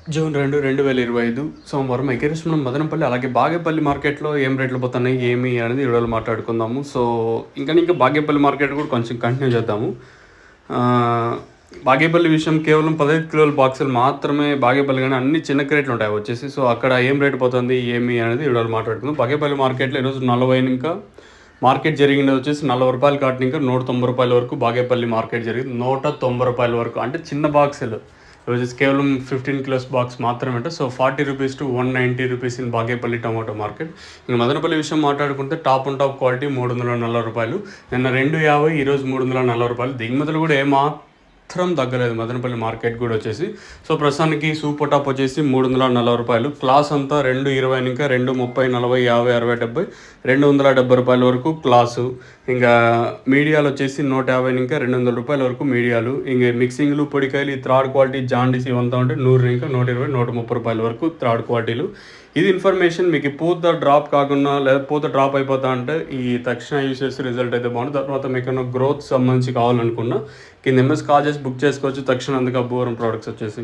June 2, 2025 సోమవారం ఎగరేసి మనం మదనపల్లి అలాగే బాగేపల్లి మార్కెట్‌లో ఏం రేట్లు పోతున్నాయి, ఏమి అనేది ఈ వీడియోలో మాట్లాడుకుందాము. సో, ఇంకా బాగేపల్లి మార్కెట్ కూడా కొంచెం కంటిన్యూ చేద్దాము. ఆహ్, బాగేపల్లి విషయం కేవలం 15 కిలోల బాక్సులు మాత్రమే బాగేపల్లి గాని అన్ని చిన్న క్రేట్లు ఉంటాయి వచ్చేసి. సో, అక్కడ ఏం రేట్ పోతుంది, ఏమి అనేది ఈ వీడియోలో మాట్లాడుకుందాం. బాగేపల్లి మార్కెట్‌లో ఈరోజు 40 ఇంకా మార్కెట్ జరిగింది వచ్చేసి రూ. 40 కాటిన ఇంకా రూ. 190 వరకు బాగేపల్లి మార్కెట్ జరిగింది. రూ. 190 వరకు అంటే చిన్న బాక్సులు. వచ్చేసి కేవలం 15 కిలోస్ బాక్స్ మాత్రమే. So 40 rupees to 190 rupees in Bagepalli tomato market. ఇంకా మదనపల్లి విషయం మాట్లాడుకుంటే టాప్ క్వాలిటీ రూ. 340. నిన్న 250, ఈరోజు రూ. 340. దిగుమతులు కూడా ఏమాత్రం తగ్గలేదు మదనపల్లి మార్కెట్ కూడా వచ్చేసి. సో ప్రస్తుతానికి సూపర్ టాప్ వచ్చేసి రూ. 340. క్లాస్ అంతా 220 ఇంకా 230, 40, 50, 60, 70, రూ. 270 వరకు క్లాసు. ఇంకా మీడియాలు వచ్చేసి 150 ఇంకా రూ. 200 వరకు మీడియాలు. ఇంకా మిక్సింగ్లు పొడికాయలు ఈ థర్డ్ క్వాలిటీ జాండీస్ ఇవంతా ఉంటే 100 ఇంకా 120, రూ. 130 వరకు థర్డ్ క్వాలిటీలు. ఇది ఇన్ఫర్మేషన్ మీకు పూత డ్రాప్ కాకుండా లేదా పూత డ్రాప్ అయిపోతా అంటే ఈ తక్షణ యూస్ చేసి రిజల్ట్ అయితే బాగుంటుంది. తర్వాత మీకు గ్రోత్ సంబంధించి కావాలనుకున్నా కింద ఎంఎస్ కాల్ చేసి బుక్ చేసుకోవచ్చు. తక్షణ అందుకు అబ్బోరం ప్రోడక్ట్స్ వచ్చేసి